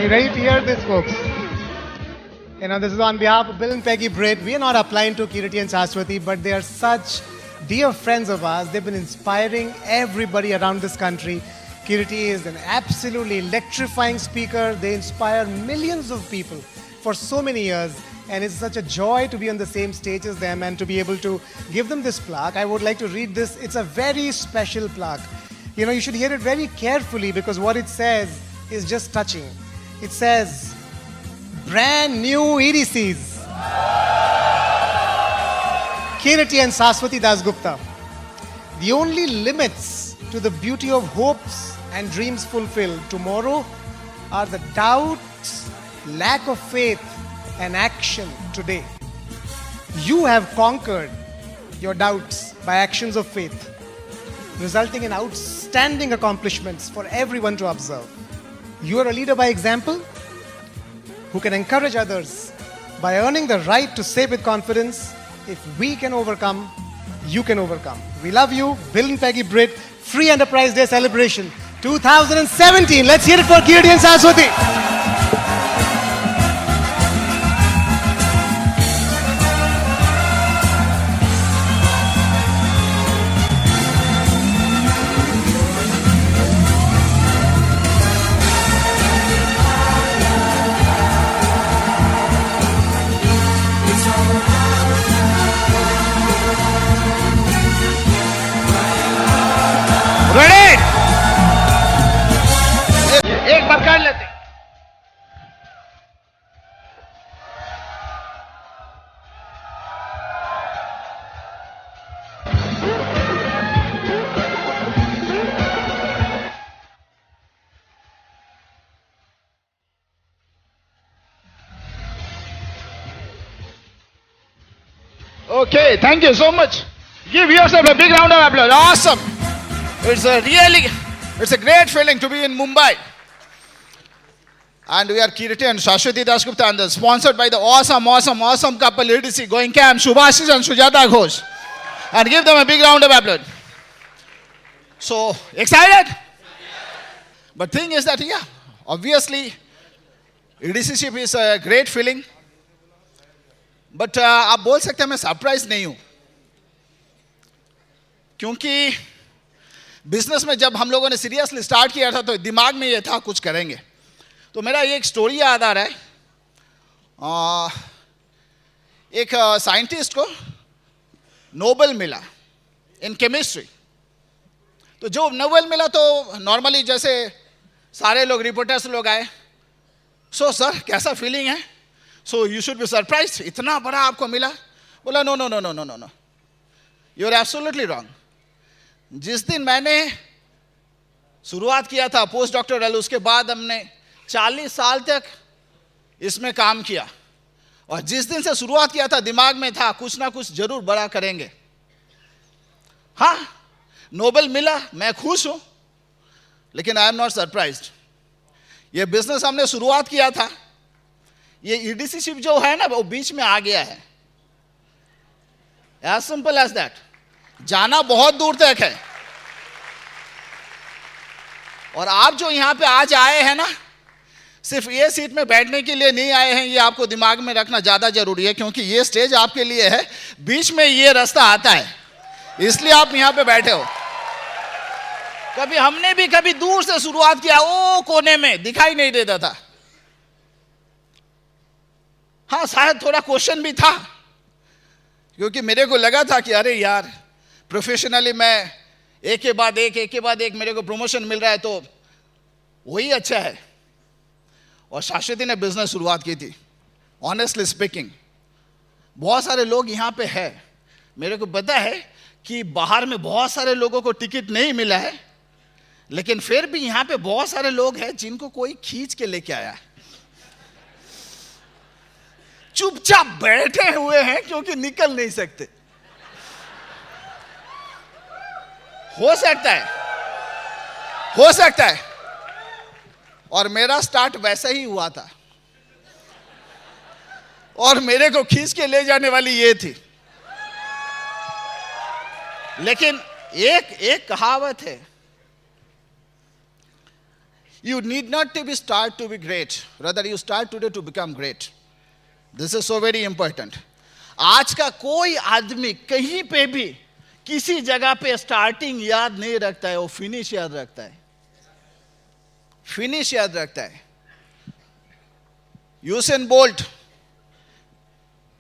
Are you ready to hear this, folks? This is on behalf of Bill and Peggy Britt. We are not applying to Kirti and Saraswati, but they are such dear friends of ours. They've been inspiring everybody around this country. Kirti is an absolutely electrifying speaker. They inspire millions of people for so many years. And it's such a joy to be on the same stage as them and to be able to give them this plaque. I would like to read this. It's a very special plaque. You should hear it very carefully because what it says is just touching. It says, brand new EDCs. Kirti and Saraswati Dasgupta. The only limits to the beauty of hopes and dreams fulfilled tomorrow are the doubts, lack of faith, and action today. You have conquered your doubts by actions of faith, resulting in outstanding accomplishments for everyone to observe. You are a leader by example who can encourage others by earning the right to say with confidence, if we can overcome, you can overcome. We love you. Bill and Peggy Britt, Free Enterprise Day Celebration 2017. Let's hear it for Kirti and Saraswati. एक बार कर लेते। Okay, thank you so much. Give yourself a big round of applause. Awesome. It's a great feeling to be in Mumbai. And we are Kirti and Saraswati Dasgupta, and sponsored by the awesome couple EDC Going Camp, Subhashish and Sujata Ghosh. And give them a big round of applause. So, excited? But thing is that, obviously, EDCship is a great feeling. But आप बोल सकते हैं मैं surprise नहीं हूं, क्योंकि business में जब हम लोगों ने सीरियसली स्टार्ट किया था तो दिमाग में ये था कुछ करेंगे। तो मेरा ये एक स्टोरी याद आ रहा है। एक साइंटिस्ट को नोबेल मिला इन केमिस्ट्री। तो जो नोबेल मिला तो नॉर्मली जैसे सारे लोग रिपोर्टर्स लोग आए, सो सर कैसा फीलिंग है, so you should be surprise, इतना बड़ा आपको मिला। बोला no no no no no no no, you are absolutely wrong. जिस दिन मैंने शुरुआत किया था पोस्ट डॉक्टरल, उसके बाद हमने 40 साल तक इसमें काम किया, और जिस दिन से शुरुआत किया था दिमाग में था कुछ ना कुछ जरूर बड़ा करेंगे। हाँ, नोबेल मिला, मैं खुश हूं, लेकिन आई एम नॉट सरप्राइज्ड। ये बिजनेस हमने शुरुआत किया था, ये ईडीसीशिप जो है ना वो बीच में आ गया है। As simple as that. जाना बहुत दूर तक है, और आप जो यहां पे आज आए हैं ना, सिर्फ ये सीट में बैठने के लिए नहीं आए हैं, ये आपको दिमाग में रखना ज्यादा जरूरी है, क्योंकि ये स्टेज आपके लिए है, बीच में ये रास्ता आता है, इसलिए आप यहां पे बैठे हो। कभी हमने भी कभी दूर से शुरुआत किया, ओ कोने में दिखाई नहीं देता था। हाँ, शायद थोड़ा क्वेश्चन भी था, क्योंकि मेरे को लगा था कि अरे यार प्रोफेशनली मैं एक के बाद एक मेरे को प्रमोशन मिल रहा है, तो वही अच्छा है। और शाश्वती ने बिजनेस शुरुआत की थी। ऑनेस्टली स्पीकिंग, बहुत सारे लोग यहाँ पे है, मेरे को पता है कि बाहर में बहुत सारे लोगों को टिकट नहीं मिला है, लेकिन फिर भी यहाँ पे बहुत सारे लोग हैं जिनको कोई खींच के लेके आया है। चुपचाप बैठे हुए हैं क्योंकि निकल नहीं सकते। हो सकता है। और मेरा स्टार्ट वैसा ही हुआ था, और मेरे को खींच के ले जाने वाली ये थी। लेकिन एक कहावत है, You need not to be start to be great. Rather, you start today to become great. This is so very important. आज का कोई आदमी कहीं पे भी किसी जगह पे स्टार्टिंग याद नहीं रखता है, वो फिनिश याद रखता है. फिनिश याद रखता है. यूसेन बोल्ट,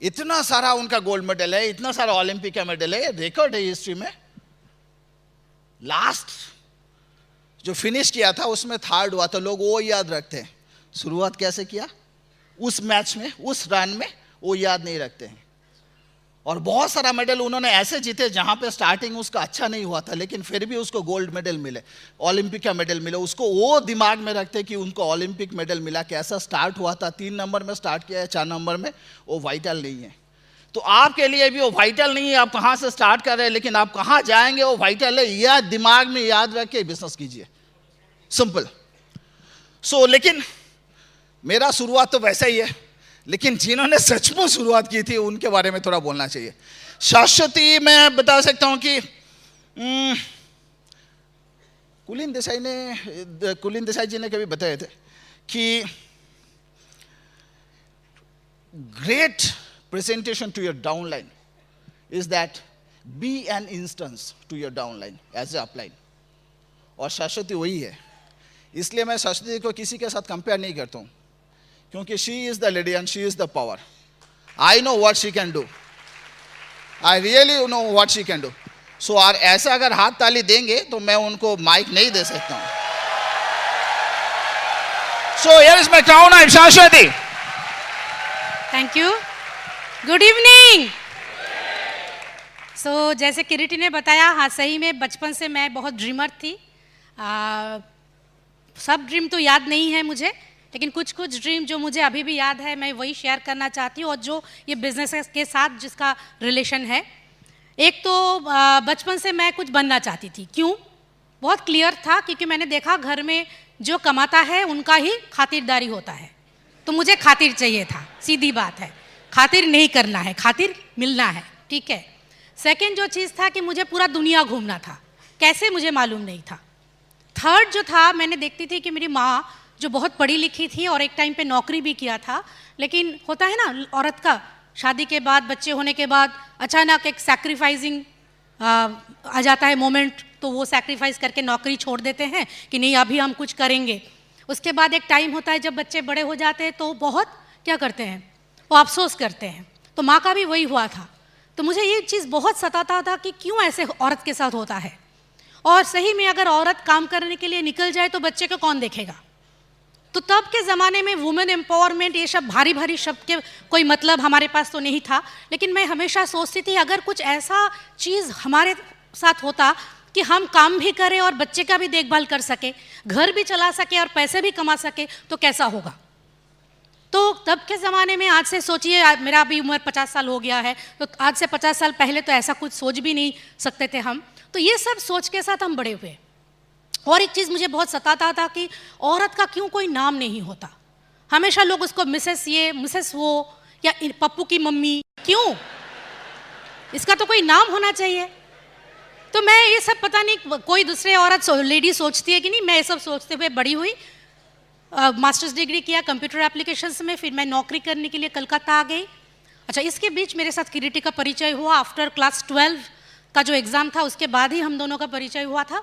इतना सारा उनका गोल्ड मेडल है, इतना सारा ओलंपिक का मेडल है, रिकॉर्ड है हिस्ट्री में. लास्ट जो फिनिश किया था उसमें थर्ड हुआ, तो लोग वो याद रखते हैं. शुरुआत कैसे किया उस मैच में, उस रन में, वो याद नहीं रखते हैं. और बहुत सारा मेडल उन्होंने ऐसे जीते जहां पे स्टार्टिंग उसका अच्छा नहीं हुआ था, लेकिन फिर भी उसको गोल्ड मेडल मिले, ओलंपिक का मेडल मिले. उसको वो दिमाग में रखते कि उनको ओलंपिक मेडल मिला, कैसा स्टार्ट हुआ था, 3 नंबर में स्टार्ट किया है, 4 नंबर में, वो वाइटल नहीं है. तो आपके लिए भी वो वाइटल नहीं है, आप कहाँ से स्टार्ट कर रहे हैं, लेकिन आप कहाँ जाएंगे वो वाइटल है. यह दिमाग में याद रख के बिजनेस कीजिए. सिंपल. सो लेकिन मेरा शुरुआत तो वैसा ही है, लेकिन जिन्होंने सचमुच शुरुआत की थी उनके बारे में थोड़ा बोलना चाहिए. शाश्वती मैं बता सकता हूं कि कुलीन देसाई जी ने कभी बताए थे कि great presentation to your downline is that be an instance to your downline as a upline. और शाश्वती वही है. इसलिए मैं शाश्वती को किसी के साथ कंपेयर नहीं करता हूं, क्योंकि she is the lady and she is the power. I know what she can do, I really know what she can do. So और ऐसा अगर हाथ ताली देंगे तो मैं उनको माइक नहीं दे सकता हूं. So here is my crown. I am Shashwati. Thank you. Good evening. So जैसे किरीटी ने बताया, हाँ सही में बचपन से मैं बहुत ड्रीमर थी. सब ड्रीम तो याद नहीं है मुझे, लेकिन कुछ कुछ ड्रीम जो मुझे अभी भी याद है मैं वही शेयर करना चाहती हूँ, और जो ये बिजनेस के साथ जिसका रिलेशन है. एक तो बचपन से मैं कुछ बनना चाहती थी. क्यों? बहुत क्लियर था, क्योंकि मैंने देखा घर में जो कमाता है उनका ही खातिरदारी होता है, तो मुझे खातिर चाहिए था. सीधी बात है, खातिर नहीं करना है, खातिर मिलना है. ठीक है. सेकेंड जो चीज़ था कि मुझे पूरा दुनिया घूमना था. कैसे मुझे मालूम नहीं था. थर्ड जो था, मैंने देखती थी कि मेरी माँ जो बहुत पढ़ी लिखी थी और एक टाइम पे नौकरी भी किया था, लेकिन होता है ना औरत का शादी के बाद, बच्चे होने के बाद अचानक एक सैक्रिफाइसिंग आ जाता है मोमेंट, तो वो सैक्रिफाइस करके नौकरी छोड़ देते हैं कि नहीं अभी हम कुछ करेंगे. उसके बाद एक टाइम होता है जब बच्चे बड़े हो जाते हैं तो बहुत क्या करते हैं, वो अफसोस करते हैं. तो माँ का भी वही हुआ था. तो मुझे ये चीज़ बहुत सताता था कि क्यों ऐसे औरत के साथ होता है. और सही में अगर औरत काम करने के लिए निकल जाए तो बच्चे को कौन देखेगा. तो तब के ज़माने में वुमेन एम्पावरमेंट ये सब भारी भारी शब्द के कोई मतलब हमारे पास तो नहीं था, लेकिन मैं हमेशा सोचती थी अगर कुछ ऐसा चीज़ हमारे साथ होता कि हम काम भी करें और बच्चे का भी देखभाल कर सके, घर भी चला सके और पैसे भी कमा सके, तो कैसा होगा. तो तब के ज़माने में, आज से सोचिए मेरा अभी उम्र 50 साल हो गया है, तो आज से 50 साल पहले तो ऐसा कुछ सोच भी नहीं सकते थे हम. तो ये सब सोच के साथ हम बड़े हुए. और एक चीज़ मुझे बहुत सताता था कि औरत का क्यों कोई नाम नहीं होता. हमेशा लोग उसको मिसेस ये, मिसेस वो, या पप्पू की मम्मी. क्यों? इसका तो कोई नाम होना चाहिए. तो मैं ये सब पता नहीं कोई दूसरे औरत लेडी सोचती है कि नहीं, मैं ये सब सोचते हुए बड़ी हुई. मास्टर्स डिग्री किया कंप्यूटर एप्लीकेशंस में, फिर मैं नौकरी करने के लिए कलकत्ता आ गई. अच्छा, इसके बीच मेरे साथ किरीटी का परिचय हुआ. आफ्टर क्लास 12 का जो एग्ज़ाम था उसके बाद ही हम दोनों का परिचय हुआ था.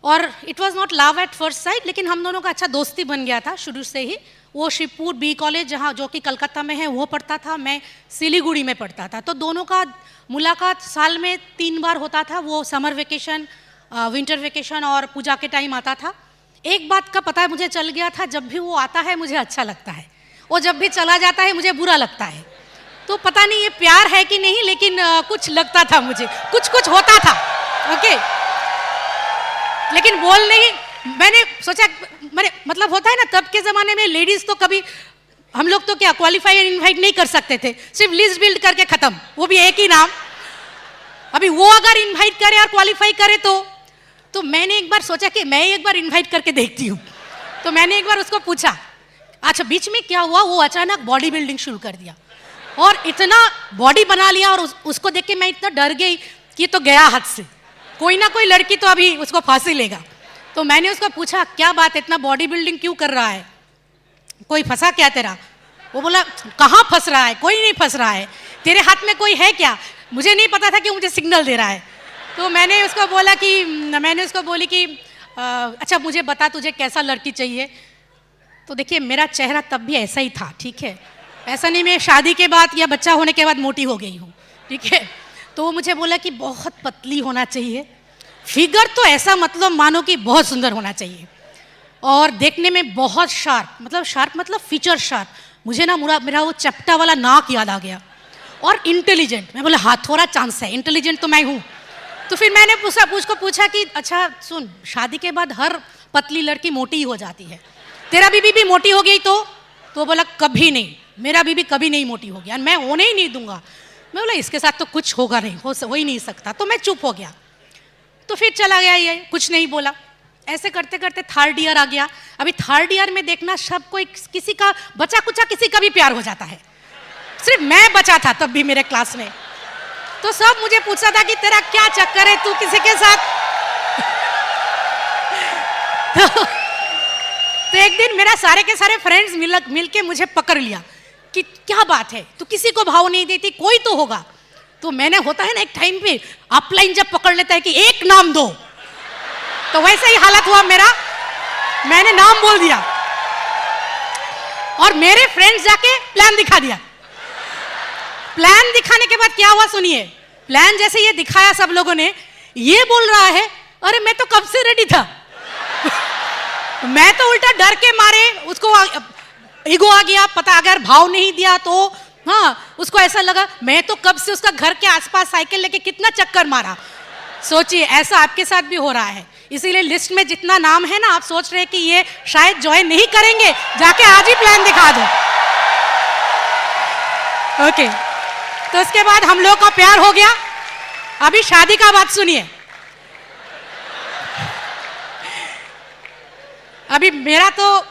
और it was not love at first sight, लेकिन हम दोनों का अच्छा दोस्ती बन गया था शुरू से ही. वो शिवपुर बी कॉलेज जहाँ जो कि कलकत्ता में है वो पढ़ता था, मैं सिलीगुड़ी में पढ़ता था. तो दोनों का मुलाकात साल में 3 बार होता था. वो समर वेकेशन, विंटर वेकेशन और पूजा के टाइम आता था. एक बात का पता है मुझे चल गया था, जब भी वो आता है मुझे अच्छा लगता है, वो जब भी चला जाता है मुझे बुरा लगता है. तो पता नहीं ये प्यार है कि नहीं, लेकिन कुछ लगता था मुझे, कुछ कुछ होता था. ओके. लेकिन बोल नहीं, मैंने सोचा, मैंने मतलब होता है ना तब के ज़माने में लेडीज़ तो कभी, हम लोग तो क्या क्वालिफाई इनवाइट नहीं कर सकते थे, सिर्फ लिस्ट बिल्ड करके ख़त्म, वो भी एक ही नाम. अभी वो अगर इनवाइट करे और क्वालिफाई करे तो मैंने एक बार सोचा कि मैं एक बार इनवाइट करके देखती हूँ. तो मैंने एक बार उसको पूछा. अच्छा, बीच में क्या हुआ, वो अचानक बॉडी बिल्डिंग शुरू कर दिया और इतना बॉडी बना लिया. और उसको देख के मैं इतना डर गई कि ये तो गया हाथ से, कोई ना कोई लड़की तो अभी उसको फांसी लेगा. तो मैंने उसको पूछा क्या बात है, इतना बॉडी बिल्डिंग क्यों कर रहा है, कोई फंसा क्या तेरा? वो बोला कहाँ फंस रहा है, कोई नहीं फंस रहा है, तेरे हाथ में कोई है क्या? मुझे नहीं पता था कि मुझे सिग्नल दे रहा है। तो मैंने उसको बोली कि अच्छा मुझे बता तुझे कैसा लड़की चाहिए। तो देखिए मेरा चेहरा तब भी ऐसा ही था, ठीक है, ऐसा नहीं मैं शादी के बाद या बच्चा होने के बाद मोटी हो गई हूँ, ठीक है। तो वो मुझे बोला कि बहुत पतली होना चाहिए, फिगर तो ऐसा मतलब मानो कि बहुत सुंदर होना चाहिए, और देखने में बहुत शार्प मतलब फीचर शार्प। मुझे ना मेरा वो चपटा वाला नाक याद आ गया, और इंटेलिजेंट। मैं बोला हाँ थोड़ा चांस है, इंटेलिजेंट तो मैं हूँ। तो फिर मैंने उसको पूछा कि अच्छा सुन, शादी के बाद हर पतली लड़की मोटी ही हो जाती है, तेरा बीबी भी मोटी हो गई तो बोला कभी नहीं, मेरा बीबी कभी नहीं मोटी हो गया, मैं होने ही नहीं दूंगा। मैं बोला इसके साथ तो कुछ होगा नहीं, हो ही नहीं सकता। तो मैं चुप हो गया। तो फिर चला गया ये, कुछ नहीं बोला। ऐसे करते करते 3rd ईयर आ गया। अभी 3rd ईयर में देखना सब कोई किसी का बचा कुचा किसी का भी प्यार हो जाता है, सिर्फ मैं बचा था तब भी मेरे क्लास में। तो सब मुझे पूछा था कि तेरा क्या चक्कर है, तू किसी के साथ तो एक दिन मेरा सारे के सारे फ्रेंड्स मिल के मुझे पकड़ लिया कि क्या बात है, तू किसी को भाव नहीं देती, कोई तो होगा। तो मैंने होता है ना एक टाइम पे अपलाइन जब पकड़ लेता है कि एक नाम दो, तो वैसे ही हालत हुआ मेरा, मैंने नाम बोल दिया और मेरे फ्रेंड्स जाके प्लान दिखा दिया। प्लान दिखाने के बाद क्या हुआ सुनिए, प्लान जैसे ये दिखाया सब लोगों ने, ये बोल रहा है अरे मैं तो कब से रेडी था मैं तो उल्टा डर के मारे, उसको ईगो आ गया, पता अगर भाव नहीं दिया तो हाँ उसको ऐसा लगा मैं तो कब से उसका घर के आसपास साइकिल लेके कितना चक्कर मारा। सोचिए ऐसा आपके साथ भी हो रहा है। इसीलिए लिस्ट में जितना नाम है ना, आप सोच रहे हैं कि ये शायद ज्वाइन नहीं करेंगे, जाके आज ही प्लान दिखा दो। ओके, तो उसके बाद हम लोग का प्यार हो गया। अभी शादी का बात सुनिए। अभी मेरा तो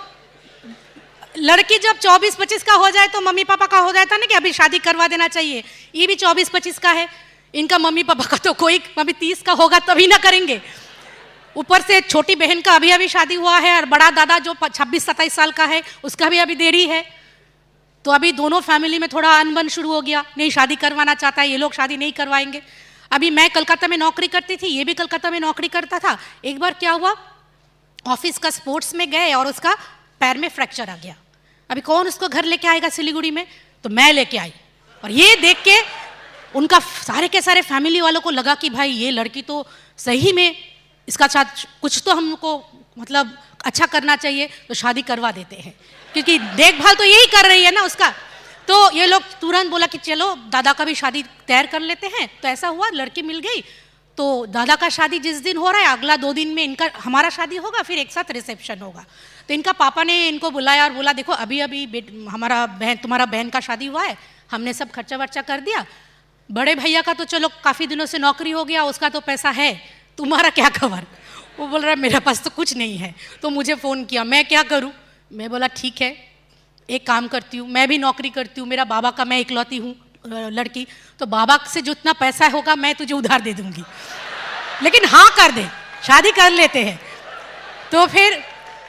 लड़की जब 24-25 का हो जाए तो मम्मी पापा का हो जाता ना कि अभी शादी करवा देना चाहिए। ये भी 24-25 का है, इनका मम्मी पापा का तो कोई अभी 30 का होगा तभी ना करेंगे। ऊपर से छोटी बहन का अभी अभी शादी हुआ है, और बड़ा दादा जो 26-27 साल का है उसका भी अभी देरी है। तो अभी दोनों फैमिली में थोड़ा अनबन शुरू हो गया, नहीं शादी करवाना चाहता है, ये लोग शादी नहीं करवाएंगे। अभी मैं कलकत्ता में नौकरी करती थी, ये भी कलकत्ता में नौकरी करता था। एक बार क्या हुआ, ऑफिस का स्पोर्ट्स में गए और उसका पैर में फ्रैक्चर आ गया। अभी कौन उसको घर लेके आएगा सिलीगुड़ी में, तो मैं लेके आई। और ये देख के उनका सारे के सारे फैमिली वालों को लगा कि भाई ये लड़की तो सही में इसका साथ कुछ तो हमको मतलब अच्छा करना चाहिए, तो शादी करवा देते हैं, क्योंकि देखभाल तो यही कर रही है ना उसका। तो ये लोग तुरंत बोला कि चलो दादा का भी शादी तैयार कर लेते हैं। तो ऐसा हुआ, लड़की मिल गई। तो दादा का शादी जिस दिन हो रहा है, अगला 2 दिन में हमारा शादी होगा, फिर एक साथ रिसेप्शन होगा। तो इनका पापा ने इनको बुलाया और बोला देखो अभी तुम्हारा बहन का शादी हुआ है, हमने सब खर्चा वर्चा कर दिया। बड़े भैया का तो चलो काफ़ी दिनों से नौकरी हो गया, उसका तो पैसा है, तुम्हारा क्या खबर। वो बोल रहा है मेरे पास तो कुछ नहीं है। तो मुझे फ़ोन किया, मैं क्या करूँ। मैं बोला ठीक है एक काम करती हूँ, मैं भी नौकरी करती हूँ, मेरा बाबा का मैं इकलौती हूँ लड़की, तो बाबा से जितना पैसा होगा मैं तुझे उधार दे दूंगी, लेकिन हाँ कर दे, शादी कर लेते हैं। तो फिर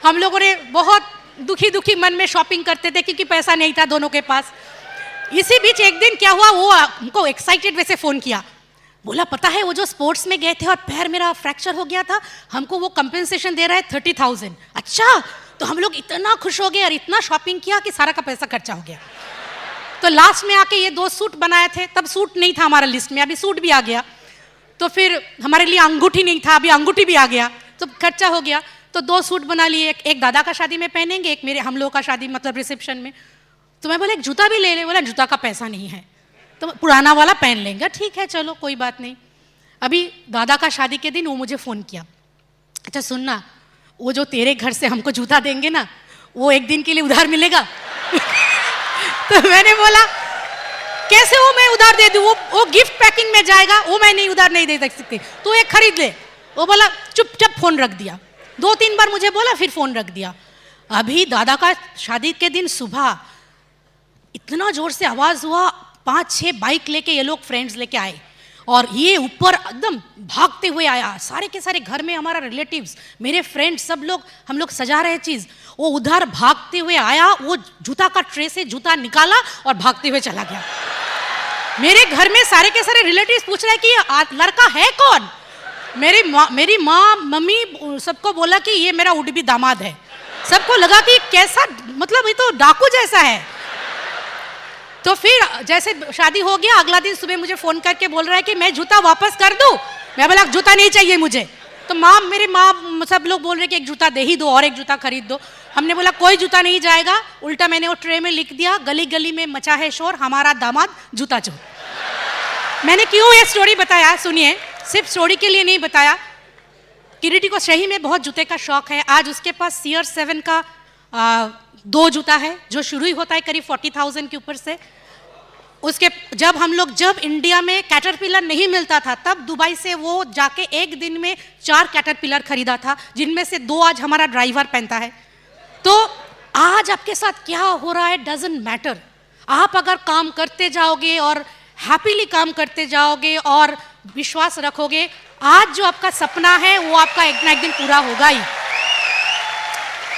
हम लोगों ने बहुत दुखी दुखी मन में शॉपिंग करते थे, क्योंकि पैसा नहीं था दोनों के पास। इसी बीच एक दिन क्या हुआ, वो हमको एक्साइटेड वैसे फ़ोन किया, बोला पता है वो जो स्पोर्ट्स में गए थे और पैर मेरा फ्रैक्चर हो गया था, हमको वो कंपेंसेशन दे रहा है 30,000। अच्छा, तो हम लोग इतना खुश हो गए और इतना शॉपिंग किया कि सारा का पैसा खर्चा हो गया। तो लास्ट में आके ये 2 सूट बनाए थे, तब सूट नहीं था हमारा लिस्ट में, अभी सूट भी आ गया। तो फिर हमारे लिए अंगूठी नहीं था, अभी अंगूठी भी आ गया, तो खर्चा हो गया। तो 2 सूट बना लिए, एक दादा का शादी में पहनेंगे, एक हम लोग का शादी मतलब रिसेप्शन में। तो मैं बोला एक जूता भी ले ले, बोला जूता का पैसा नहीं है, तो पुराना वाला पहन लेंगे। ठीक है चलो कोई बात नहीं। अभी दादा का शादी के दिन वो मुझे फ़ोन किया, अच्छा सुनना, वो जो तेरे घर से हमको जूता देंगे ना, वो एक दिन के लिए उधार मिलेगा। तो मैंने बोला कैसे वो मैं उधार दे दूँ, वो गिफ्ट पैकिंग में जाएगा, वो मैं नहीं उधार नहीं दे सकती, तो एक खरीद ले। वो बोला चुपचाप फ़ोन रख दिया। 2-3 बार मुझे बोला, फिर फ़ोन रख दिया। अभी दादा का शादी के दिन सुबह इतना ज़ोर से आवाज़ हुआ, 5-6 बाइक लेके ये लोग फ्रेंड्स लेके आए और ये ऊपर एकदम भागते हुए आया, सारे के सारे घर में हमारा रिलेटिव्स, मेरे फ्रेंड्स, सब लोग, हम लोग सजा रहे चीज़, वो उधर भागते हुए आया, वो जूता का ट्रे से जूता निकाला और भागते हुए चला गया। मेरे घर में सारे के सारे रिलेटिव्स पूछ रहे हैं कि ये लड़का है कौन। मेरी माँ मम्मी सबको बोला कि ये मेरा वुड बी दामाद है। सबको लगा कि कैसा, मतलब ये तो डाकू जैसा है। तो फिर जैसे शादी हो गया, अगला दिन सुबह मुझे फोन करके बोल रहा है कि मैं जूता वापस कर दूं। मैं बोला जूता नहीं चाहिए मुझे। तो मेरे माँ सब लोग बोल रहे कि एक जूता दे ही दो और एक जूता खरीद दो। हमने बोला कोई जूता नहीं जाएगा, उल्टा मैंने वो ट्रे में लिख दिया, गली गली में मचा है शोर, हमारा दामाद जूता चोर। मैंने क्यों ये स्टोरी बताया सुनिए, सिर्फ स्टोरी के लिए नहीं बताया। किरीटी को सही में बहुत जूते का शौक है। आज उसके पास CR7 का 2 जूता है जो शुरू ही होता है करीब 40,000 के ऊपर से। उसके जब इंडिया में कैटरपिलर नहीं मिलता था, तब दुबई से वो जाके एक दिन में 4 कैटरपिलर खरीदा था, जिनमें से 2 आज हमारा ड्राइवर पहनता है। तो आज आपके साथ क्या हो रहा है डजंट मैटर। आप अगर काम करते जाओगे और हैप्पीली काम करते जाओगे और विश्वास रखोगे, आज जो आपका सपना है वो आपका एक ना एक दिन पूरा होगा ही।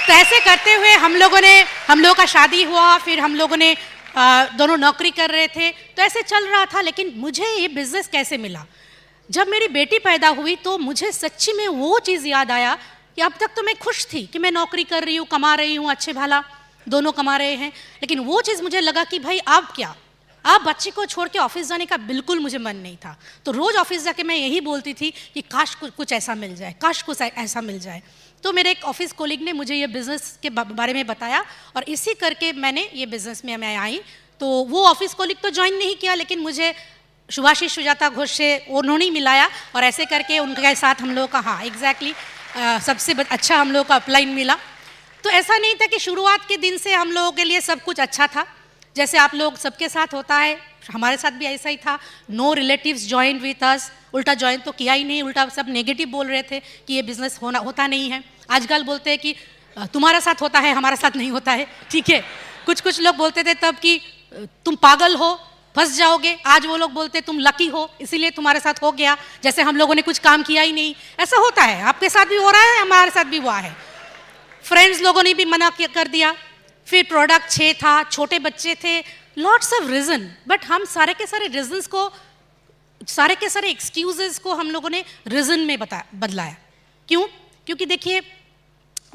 तो ऐसे करते हुए हम लोगों का शादी हुआ, फिर हम लोगों ने दोनों नौकरी कर रहे थे, तो ऐसे चल रहा था। लेकिन मुझे ये बिजनेस कैसे मिला, जब मेरी बेटी पैदा हुई तो मुझे सच्ची में वो चीज़ याद आया कि अब तक तो मैं खुश थी कि मैं नौकरी कर रही हूँ, कमा रही हूँ, अच्छे भला दोनों कमा रहे हैं। लेकिन वो चीज़ मुझे लगा कि भाई अब क्या, अब बच्चे को छोड़ के ऑफिस जाने का बिल्कुल मुझे मन नहीं था। तो रोज़ ऑफिस जाके मैं यही बोलती थी कि काश कुछ ऐसा मिल जाए, काश कुछ ऐसा मिल जाए। तो मेरे एक ऑफिस कोलीग ने मुझे ये बिज़नेस के बारे में बताया और इसी करके मैंने ये बिज़नेस में मैं आई। तो वो ऑफिस कोलीग तो ज्वाइन नहीं किया, लेकिन मुझे शुभाशीष सुजाता घोष से उन्होंने ही मिलाया और ऐसे करके उनके साथ हम लोग का, हाँ एग्जैक्टली, सबसे अच्छा हम लोग का अपलाइन मिला। तो ऐसा नहीं था कि शुरुआत के दिन से हम लोगों के लिए सब कुछ अच्छा था, जैसे आप लोग सबके साथ होता है, हमारे साथ भी ऐसा ही था। No relatives join with us, उल्टा ज्वाइन तो किया ही नहीं, उल्टा सब नेगेटिव बोल रहे थे कि ये बिज़नेस होता नहीं है। आजकल बोलते हैं कि तुम्हारा साथ होता है, हमारा साथ नहीं होता है, ठीक है। कुछ लोग बोलते थे तब कि तुम पागल हो, फंस जाओगे। आज वो लोग बोलते तुम लकी हो, इसीलिए तुम्हारे साथ हो गया, जैसे हम लोगों ने कुछ काम किया ही नहीं। ऐसा होता है, आपके साथ भी हो रहा है, हमारे साथ भी हुआ है। फ्रेंड्स लोगों ने भी मना कर दिया। फिर प्रोडक्ट 6 था, छोटे बच्चे थे, लॉट्स ऑफ रीज़न। बट हम सारे के सारे रीजंस को, सारे के सारे एक्सक्यूजेस को हम लोगों ने रीज़न में बदलाया। क्यों? क्योंकि देखिए,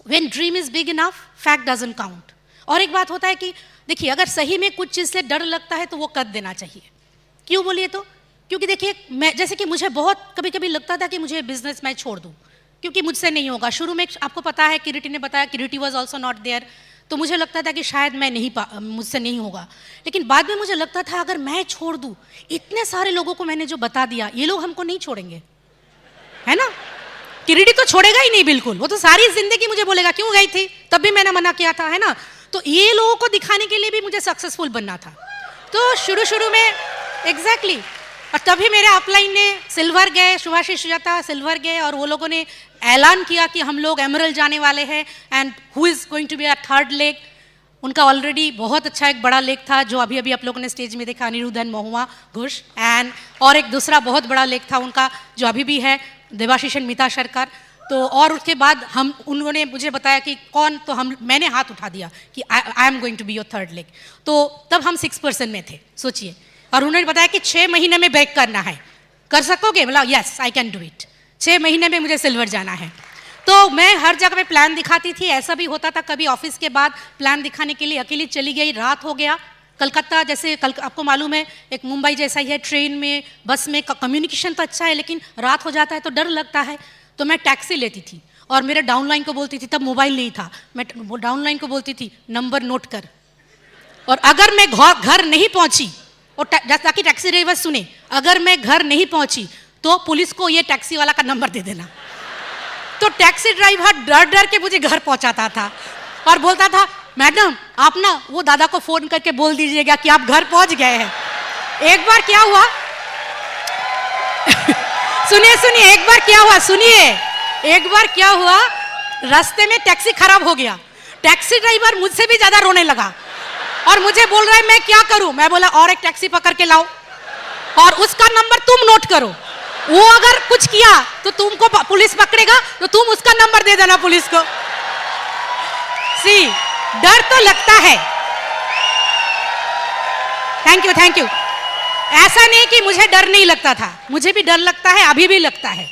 when dream is big enough, fact doesn't count. और एक बात होता है कि देखिए, अगर सही में कुछ चीज़ से डर लगता है तो वो कर देना चाहिए। क्यों बोलिए तो? क्योंकि देखिए, मैं जैसे कि मुझे बहुत कभी कभी लगता था कि मुझे बिजनेस मैं छोड़ दूँ क्योंकि मुझसे नहीं होगा। शुरू में आपको पता है, किरीटी ने बताया, किरीटी वॉज ऑल्सो नॉट देयर, तो मुझे लगता था कि शायद मैं मुझसे नहीं होगा। लेकिन बाद में मुझे लगता था अगर मैं छोड़ दूँ, इतने सारे लोगों को मैंने जो बता दिया, ये लोग हमको नहीं छोड़ेंगे, है ना। किरीटी तो छोड़ेगा ही नहीं बिल्कुल, वो तो सारी जिंदगी मुझे बोलेगा क्यों गई थी, तब भी मैंने मना किया था, है ना। तो ये लोगों को दिखाने के लिए भी मुझे सक्सेसफुल बनना था। तो शुरू में एग्जैक्टली, और तभी मेरे अपलाइन ने सिल्वर गए, शुभाशीष सुजाता सिल्वर गए, और वो लोगों ने ऐलान किया कि हम लोग एमरल्ड जाने वाले हैं, and who is going to be our third leg. उनका ऑलरेडी बहुत अच्छा एक बड़ा लेग था जो अभी आप लोगों ने स्टेज में देखा, अनिरुद्धन महुआ घोष, एंड और एक दूसरा बहुत बड़ा लेग था उनका जो अभी भी है, देवाशीषन मीता सरकार। तो और उसके बाद उन्होंने मुझे बताया कि कौन, तो मैंने हाथ उठा दिया कि I am going to be your third leg. तो तब हम 6% में थे, सोचिए। और उन्होंने बताया कि 6 महीने में ब्रेक करना है, कर सकोगे? बोला yes I can do it, 6 महीने में मुझे सिल्वर जाना है। तो मैं हर जगह पे प्लान दिखाती थी। ऐसा भी होता था कभी ऑफिस के बाद प्लान दिखाने के लिए अकेली चली गई, रात हो गया। कलकत्ता जैसे आपको मालूम है, एक मुंबई जैसा ही है, ट्रेन में बस में कम्युनिकेशन तो अच्छा है, लेकिन रात हो जाता है तो डर लगता है। तो मैं टैक्सी लेती थी और मेरे डाउनलाइन को बोलती थी, तब मोबाइल नहीं था, मैं डाउनलाइन को बोलती थी नंबर नोट कर, और अगर मैं घर नहीं पहुंची, और ताकि टैक्सी ड्राइवर सुने, अगर मैं घर नहीं पहुंची तो पुलिस को ये टैक्सी वाला का नंबर दे देना। तो टैक्सी ड्राइवर डर के मुझे घर पहुंचाता था और बोलता था, मैडम आप ना वो दादा को फोन करके बोल दीजिएगा कि आप घर पहुंच गए हैं। एक बार क्या हुआ सुनिए, एक बार क्या हुआ, रास्ते में टैक्सी खराब हो गया, टैक्सी ड्राइवर मुझसे भी ज्यादा रोने लगा और मुझे बोल रहा है मैं क्या करूं। मैं बोला और एक टैक्सी पकड़ के लाओ, और उसका नंबर तुम नोट करो। वो अगर कुछ किया तो तुमको पुलिस पकड़ेगा, तो तुम उसका नंबर दे देना पुलिस को। सी, डर तो लगता है। Thank you. ऐसा नहीं कि मुझे डर नहीं लगता था, मुझे भी डर लगता है, अभी भी लगता है,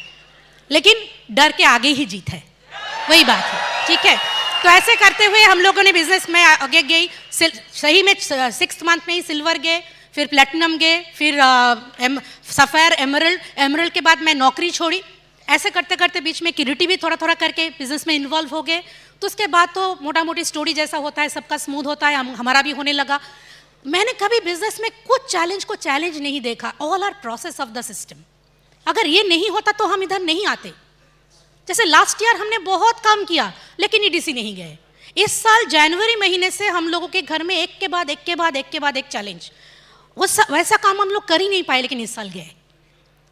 लेकिन डर के आगे ही जीत है, वही बात है। ठीक है, तो ऐसे करते हुए हम लोगों ने बिजनेस में आगे गई। सही में 6th मंथ में ही सिल्वर गए, फिर प्लेटिनम गए, फिर सफायर, एमरल्ड के बाद मैं नौकरी छोड़ी। ऐसे करते करते बीच में किरिटी भी थोड़ा थोड़ा करके बिजनेस में इन्वॉल्व हो गए। तो उसके बाद तो मोटा मोटी स्टोरी जैसा होता है, सबका स्मूथ होता है, हमारा भी होने लगा। मैंने कभी बिजनेस में कुछ चैलेंज को चैलेंज नहीं देखा। All are process of the system. अगर ये नहीं होता तो हम इधर नहीं आते। जैसे लास्ट ईयर हमने बहुत काम किया लेकिन ईडीसी नहीं गए। इस साल जनवरी महीने से हम लोगों के घर में एक के बाद एक चैलेंज, वैसा काम हम लोग कर ही नहीं पाए, लेकिन इस साल गए।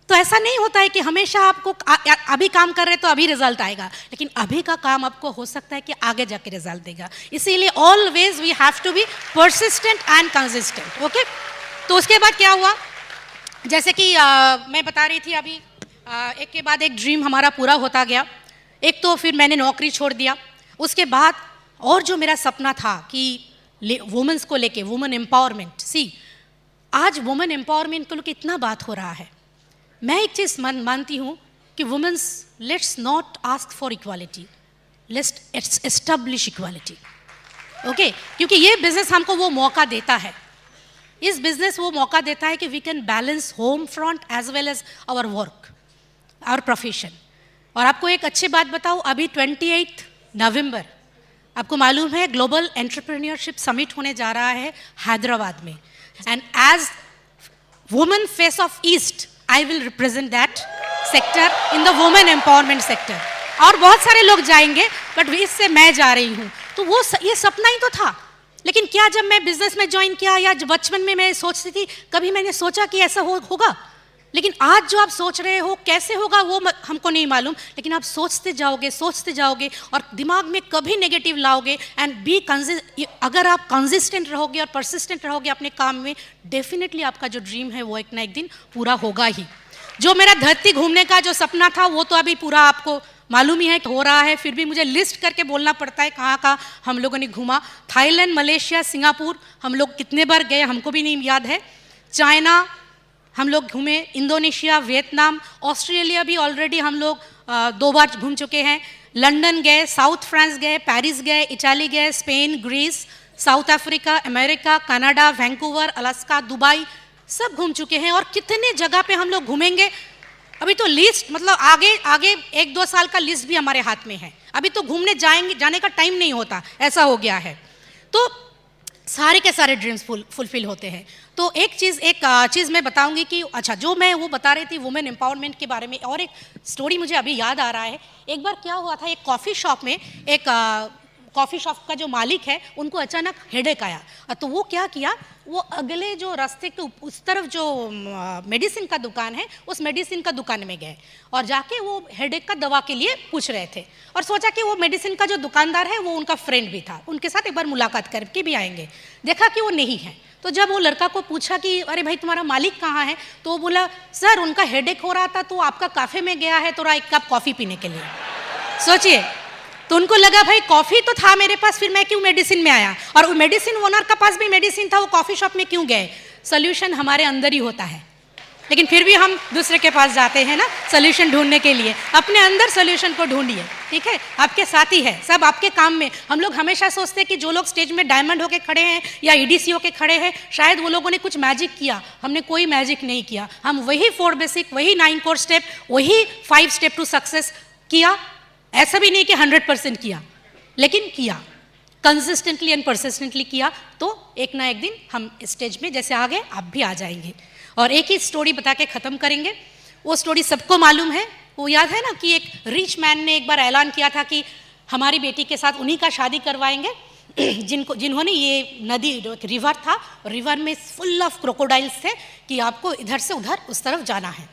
तो ऐसा नहीं होता है कि हमेशा आपको अभी काम कर रहे तो अभी रिजल्ट आएगा, लेकिन अभी का काम आपको हो सकता है कि आगे जाके रिजल्ट देगा। इसीलिए always we have to be persistent and consistent. Okay, तो उसके बाद क्या हुआ, जैसे कि मैं बता रही थी अभी, एक के बाद एक ड्रीम हमारा पूरा होता गया। एक तो फिर मैंने नौकरी छोड़ दिया। उसके बाद और जो मेरा सपना था कि वुमेन्स को लेके, वुमेन एम्पावरमेंट, सी आज वुमेन एम्पावरमेंट को लेके इतना बात हो रहा है। मैं एक चीज़ मानती हूँ कि womens, let's not ask for equality, let's establish equality. Okay, क्योंकि ये बिजनेस हमको वो मौका देता है, इस बिजनेस वो मौका देता है कि we can balance home front as well as our work, our profession. और आपको एक अच्छी बात बताऊँ, अभी 28 नवंबर आपको मालूम है ग्लोबल एंटरप्रेन्योरशिप समिट होने जा रहा है हैदराबाद में। And as women face of east I will represent that sector in the women empowerment sector. और बहुत सारे लोग जाएंगे, बट इससे मैं जा रही हूँ। तो वो ये सपना ही तो था। लेकिन क्या जब मैं बिजनेस में ज्वाइन किया या बचपन में मैं सोचती थी, कभी मैंने सोचा कि ऐसा होगा? लेकिन आज जो आप सोच रहे हो कैसे होगा वो हमको नहीं मालूम, लेकिन आप सोचते जाओगे और दिमाग में कभी नेगेटिव लाओगे एंड अगर आप कंसिस्टेंट रहोगे और परसिस्टेंट रहोगे अपने काम में, डेफिनेटली आपका जो ड्रीम है वो एक ना एक दिन पूरा होगा ही। जो मेरा धरती घूमने का जो सपना था वो तो अभी पूरा आपको मालूम ही है हो रहा है। फिर भी मुझे लिस्ट करके बोलना पड़ता है कहाँ कहाँ हम लोगों ने घूमा। थाईलैंड, मलेशिया, सिंगापुर हम लोग कितने बार गए हमको भी नहीं याद है। चाइना हम लोग घूमे, इंडोनेशिया, वियतनाम, ऑस्ट्रेलिया भी ऑलरेडी हम लोग 2 बार घूम चुके हैं। लंदन गए, साउथ फ्रांस गए, पेरिस गए, इटाली गए, Spain, Greece, South Africa, America, Canada, Vancouver, Alaska, Dubai सब घूम चुके हैं। और कितने जगह पे हम लोग घूमेंगे, अभी तो लिस्ट मतलब आगे 1-2 साल का लिस्ट भी हमारे हाथ में है। अभी तो घूमने जाने का टाइम नहीं होता, ऐसा हो गया है। तो सारे के सारे ड्रीम्स फुलफिल होते हैं। तो एक चीज़ मैं बताऊंगी कि अच्छा, जो मैं वो बता रही थी वुमेन एम्पावरमेंट के बारे में, और एक स्टोरी मुझे अभी याद आ रहा है। एक बार क्या हुआ था, एक कॉफ़ी शॉप में एक कॉफ़ी शॉप का जो मालिक है उनको अचानक हेडेक आया। तो वो क्या किया, वो अगले जो रास्ते के उस तरफ जो मेडिसिन का दुकान है उस मेडिसिन का दुकान में गए और जाके वो हेडेक का दवा के लिए पूछ रहे थे। और सोचा कि वो मेडिसिन का जो दुकानदार है वो उनका फ्रेंड भी था, उनके साथ एक बार मुलाकात करके भी आएंगे। देखा कि वो नहीं है। तो जब वो लड़का को पूछा कि अरे भाई तुम्हारा मालिक कहाँ है, तो वो बोला सर उनका हेडेक हो रहा था तो आपका कैफे में गया है थोड़ा 1 कप कॉफ़ी पीने के लिए। सोचिए, तो उनको लगा भाई कॉफ़ी तो था मेरे पास, फिर मैं क्यों मेडिसिन में आया, और वो मेडिसिन ओनर का पास भी मेडिसिन था, वो कॉफ़ी शॉप में क्यों गए। सोल्यूशन हमारे अंदर ही होता है, लेकिन फिर भी हम दूसरे के पास जाते हैं ना सोल्यूशन ढूंढने के लिए। अपने अंदर सोल्यूशन को ढूंढिए, ठीक है, आपके साथ ही है, सब आपके काम में। हम लोग हमेशा सोचते हैं कि जो लोग स्टेज में डायमंड होके खड़े हैं या ईडीसी होके खड़े हैं शायद वो लोगों ने कुछ मैजिक किया। हमने कोई मैजिक नहीं किया, हम वही 4 बेसिक, वही 9 कोर स्टेप, वही 5 स्टेप टू सक्सेस किया। ऐसा भी नहीं कि 100% किया, लेकिन किया कंसिस्टेंटली एंड परसिस्टेंटली किया, तो एक ना एक दिन हम स्टेज में जैसे आ गए आप भी आ जाएंगे। और एक ही स्टोरी बता के ख़त्म करेंगे। वो स्टोरी सबको मालूम है, वो याद है ना कि एक रिच मैन ने एक बार ऐलान किया था कि हमारी बेटी के साथ उन्हीं का शादी करवाएंगे जिन्होंने ये नदी, रिवर था, रिवर में फुल ऑफ क्रोकोडाइल्स थे कि आपको इधर से उधर उस तरफ जाना है।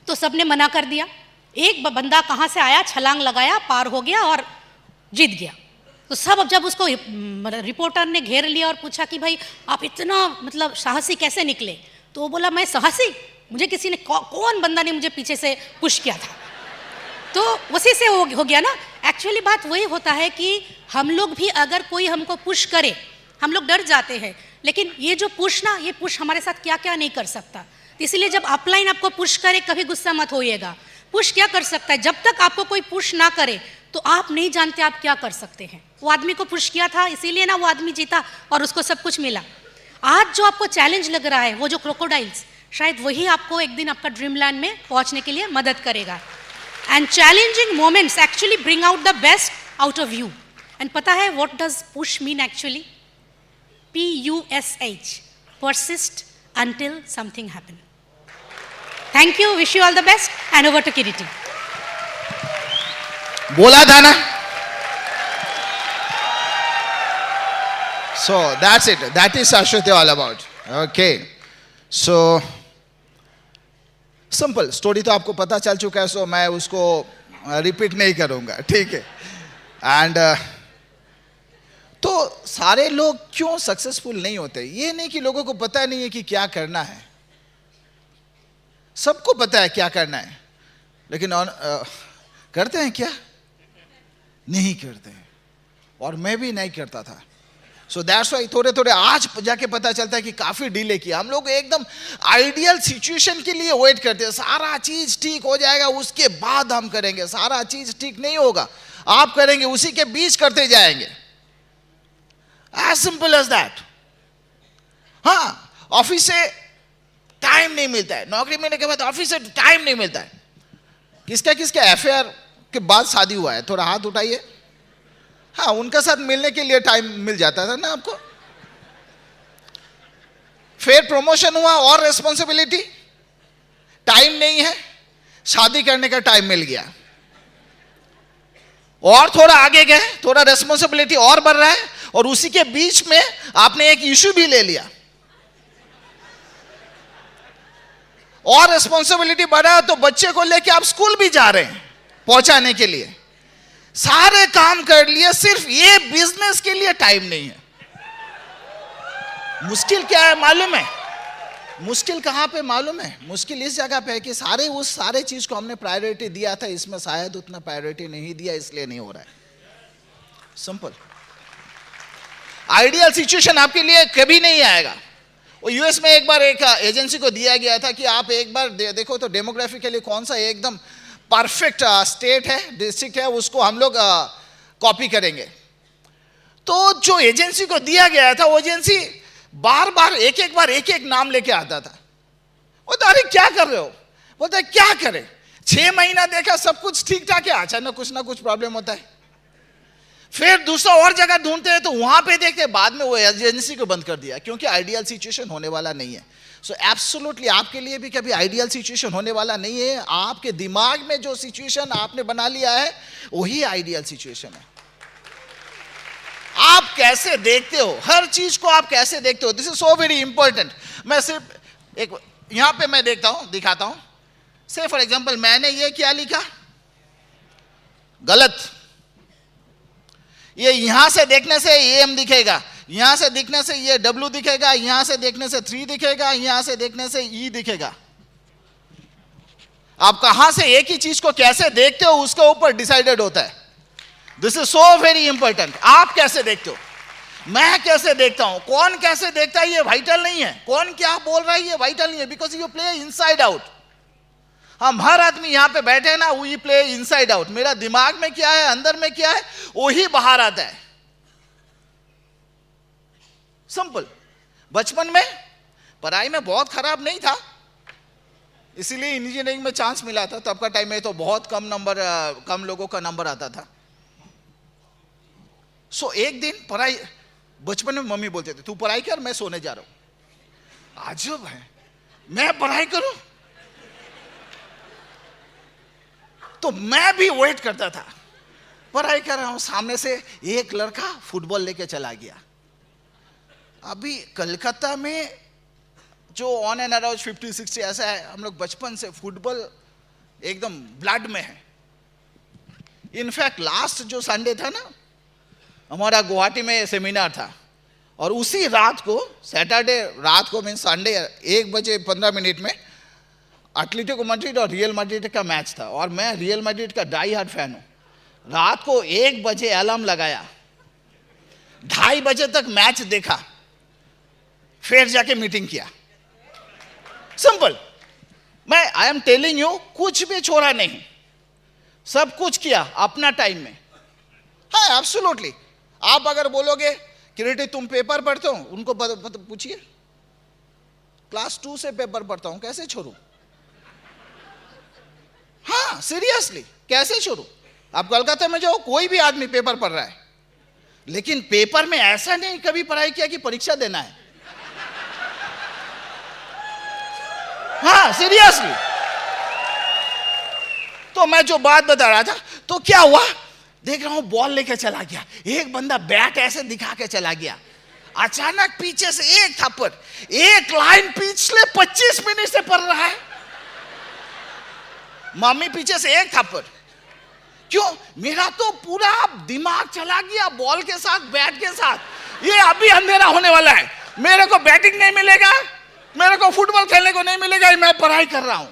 तो सबने मना कर दिया। एक बंदा कहाँ से आया, छलांग लगाया, पार हो गया और जीत गया। तो सब जब उसको रिपोर्टर ने घेर लिया और पूछा कि भाई आप इतना मतलब साहसी कैसे निकले, तो वो बोला मैं साहसी, मुझे किसी ने कौन बंदा ने मुझे पीछे से पुश किया था। तो उसी से हो गया ना। एक्चुअली बात वही होता है कि हम लोग भी अगर कोई हमको पुश करे, हम लोग डर जाते हैं, लेकिन ये जो पुश ना, ये पुश हमारे साथ क्या क्या नहीं कर सकता। तो इसीलिए जब अपलाइन आपको पुश करे कभी गुस्सा मत होइएगा। पुश क्या कर सकता है, जब तक आपको कोई पुश ना करे तो आप नहीं जानते आप क्या कर सकते हैं। वो आदमी को पुश किया था, इसीलिए ना वो आदमी जीता और उसको सब कुछ मिला। आज जो आपको चैलेंज लग रहा है, वो जो क्रोकोडाइल्स, शायद वही आपको एक दिन आपका ड्रीम लैंड में पहुंचने के लिए मदद करेगा। And challenging moments actually bring out the best out of you. And पता है what does push mean actually? PUSH, persist until something happen. Thank you, wish you all the best, and over to Kiriti. बोला था ना। So that's it. That is Shashwati all about. Okay. So simple story तो आपको पता चल चुका है, so मैं उसको रिपीट नहीं करूंगा, ठीक है। एंड तो सारे लोग क्यों सक्सेसफुल नहीं होते? ये नहीं कि लोगों को पता नहीं है कि क्या करना है, सबको पता है क्या करना है, लेकिन करते हैं क्या? नहीं करते हैं। और मैं भी नहीं करता था। सो दैट्स वाई थोड़े थोड़े आज जाके पता चलता है कि काफी डिले किया। हम लोग एकदम आइडियल सिचुएशन के लिए वेट करते हैं, सारा चीज ठीक हो जाएगा उसके बाद हम करेंगे। सारा चीज ठीक नहीं होगा, आप करेंगे, उसी के बीच करते जाएंगे। As simple as that. हाँ, ऑफिस से टाइम नहीं मिलता है, नौकरी मिलने के बाद ऑफिस से टाइम नहीं मिलता है। किसका किसका अफेयर के बाद शादी हुआ है? थोड़ा हाथ उठाइए। हाँ, उनके साथ मिलने के लिए टाइम मिल जाता था ना आपको। फिर प्रमोशन हुआ और रेस्पॉन्सिबिलिटी, टाइम नहीं है, शादी करने का टाइम मिल गया। और थोड़ा आगे गए, थोड़ा रेस्पॉन्सिबिलिटी और बढ़ रहा है, और उसी के बीच में आपने एक इशू भी ले लिया और रेस्पॉन्सिबिलिटी बढ़ा, तो बच्चे को लेके आप स्कूल भी जा रहे हैं पहुंचाने के लिए। सारे काम कर लिए, सिर्फ ये बिजनेस के लिए टाइम नहीं है। मुश्किल क्या है मालूम है? मुश्किल कहां पे मालूम है? मुश्किल इस जगह पे है कि सारे चीज को हमने प्रायोरिटी दिया था, इसमें शायद उतना प्रायोरिटी नहीं दिया, इसलिए नहीं हो रहा है। सिंपल। आइडियल सिचुएशन आपके लिए कभी नहीं आएगा। वो यूएस में एक बार एक एजेंसी को दिया गया था कि आप एक बार देखो तो डेमोग्राफिकली कौन सा एकदम परफेक्ट स्टेट है, डिस्ट्रिक्ट है, उसको हम लोग कॉपी करेंगे। तो जो एजेंसी को दिया गया था, वो एजेंसी बार बार एक एक नाम लेके आता था। वो तो अरे क्या कर रहे हो? बोलते क्या करें, 6 महीना देखा सब कुछ ठीक ठाक है, अचानक कुछ ना कुछ प्रॉब्लम होता है। फिर दूसरा और जगह ढूंढते हैं तो वहां पे देखते, बाद में वो एजेंसी को बंद कर दिया, क्योंकि आइडियल सिचुएशन होने वाला नहीं है। सो एब्सोल्युटली आपके लिए भी कभी आइडियल सिचुएशन होने वाला नहीं है। आपके दिमाग में जो सिचुएशन आपने बना लिया है वही आइडियल सिचुएशन है। आप कैसे देखते हो हर चीज को, आप कैसे देखते हो, this is so very important. मैं सिर्फ एक यहां पे मैं दिखाता हूं। से फॉर एग्जांपल मैंने ये क्या लिखा, गलत। ये यहां से देखने से AM दिखेगा, यहां से देखने से ये W दिखेगा, यहां से देखने से 3 दिखेगा, यहां से देखने से E दिखेगा। आप कहां से एक ही चीज को कैसे देखते हो उसके ऊपर डिसाइडेड होता है। This is so very important. आप कैसे देखते हो, मैं कैसे देखता हूं, कौन कैसे देखता है ये वाइटल नहीं है, कौन क्या बोल रहा है ये वाइटल नहीं है, because you play inside out. हम हर आदमी यहां पे बैठे हैं ना, वी प्ले इनसाइड आउट। मेरा दिमाग में क्या है, अंदर में क्या है, वही बाहर आता है। सिंपल। बचपन में पढ़ाई में बहुत खराब नहीं था, इसीलिए इंजीनियरिंग में चांस मिला था। तब का टाइम में तो बहुत कम लोगों का नंबर आता था। सो एक दिन पढ़ाई, बचपन में मम्मी बोलते थे तू पढ़ाई कर, मैं सोने जा रहा हूं। अजब है, मैं पढ़ाई करूं? तो मैं भी वेट करता था, पढ़ाई कर रहा हूं, सामने से एक लड़का फुटबॉल लेके चला गया। अभी कलकत्ता में जो ऑन एंड अराउंड 50-60 ऐसा है, हम लोग बचपन से फुटबॉल एकदम ब्लड में है। इनफैक्ट लास्ट जो संडे था ना, हमारा गुवाहाटी में सेमिनार था, और उसी रात को, सैटरडे रात को मीन संडे 1:15 में एटलेटिको मैड्रिड और रियल मैड्रिड का मैच था, और मैं रियल मैड्रिड का डाई हार्ड फैन हूं। रात को 1 बजे अलार्म लगाया, 2:30 बजे तक मैच देखा, फिर जाके मीटिंग किया। सिंपल। मैं आई एम टेलिंग यू, कुछ भी छोड़ा नहीं, सब कुछ किया अपना टाइम में। हाँ एब्सोल्युटली। आप अगर बोलोगे किरीटी तुम पेपर पढ़ते हो, उनको पूछिए, क्लास 2 से पेपर पढ़ता हूं, कैसे छोड़ू? हाँ सीरियसली, कैसे छोड़ू? आप कोलकाता में जाओ, कोई भी आदमी पेपर पढ़ रहा है, लेकिन पेपर में ऐसा नहीं कभी पढ़ाई किया कि परीक्षा देना है। हाँ सीरियसली। तो मैं जो बात बता रहा था, तो क्या हुआ, देख रहा हूं बॉल लेके चला गया, एक बंदा बैट ऐसे दिखा के चला गया, अचानक पीछे से एक थप्पड़, एक लाइन पिछले 25 मिनट से पढ़ रहा है, मम्मी पीछे से एक थप्पड़। क्यों? मेरा तो पूरा दिमाग चला गया बॉल के साथ, बैट के साथ। ये अभी अंधेरा होने वाला है, मेरे को बैटिंग नहीं मिलेगा, मेरे को फुटबॉल खेलने को नहीं मिलेगा, मैं पढ़ाई कर रहा हूं।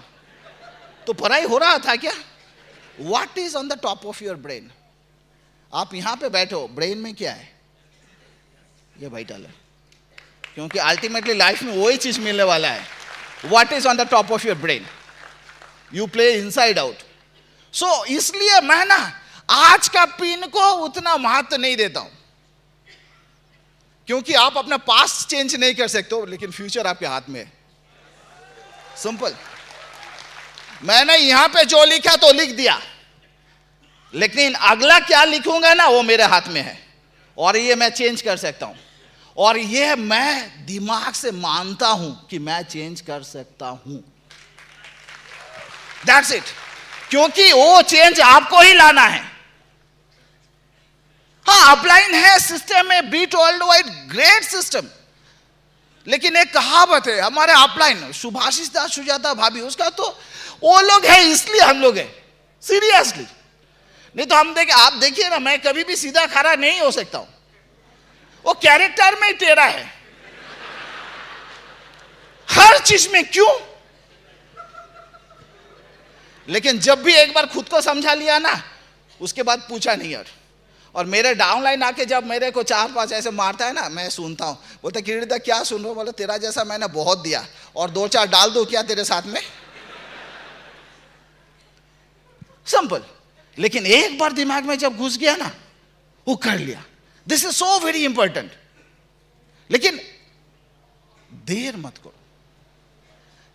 तो पढ़ाई हो रहा था क्या? What is on the top of your brain? आप यहां पे बैठो, ब्रेन में क्या है? ये वाइटल है, क्योंकि अल्टीमेटली लाइफ में वही चीज मिलने वाला है। What is on the top of your brain? You play inside out. So इसलिए मैं ना आज का पिन को उतना महत्व नहीं देता हूं, क्योंकि आप अपना पास्ट चेंज नहीं कर सकते हो, लेकिन फ्यूचर आपके हाथ में है। सिंपल। मैंने यहां पे जो लिखा तो लिख दिया, लेकिन अगला क्या लिखूंगा ना वो मेरे हाथ में है, और ये मैं चेंज कर सकता हूं, और ये मैं दिमाग से मानता हूं कि मैं चेंज कर सकता हूं। That's it. क्योंकि वो चेंज आपको ही लाना है। हाँ अपलाइन है सिस्टम में, beat world wide great system, लेकिन एक कहावत है हमारे अपलाइन, सुभाषिस दास सुजाता भाभी, उसका तो वो लोग है इसलिए हम लोग हैं। सीरियसली। नहीं तो हम आप देखिए ना, मैं कभी भी सीधा खड़ा नहीं हो सकता हूं, वो कैरेक्टर में टेढ़ा है हर चीज में। क्यों? लेकिन जब भी एक बार खुद को समझा लिया ना, उसके बाद पूछा नहीं। और मेरे डाउनलाइन आके जब मेरे को 4-5 ऐसे मारता है ना, मैं सुनता हूं, बोलता किरीटी क्या सुन रहे हो? बोले तेरा जैसा मैंने बहुत दिया, और 2-4 डाल दो क्या तेरे साथ में? सिंपल। लेकिन एक बार दिमाग में जब घुस गया ना, वो कर लिया। This is so very important. लेकिन देर मत करो,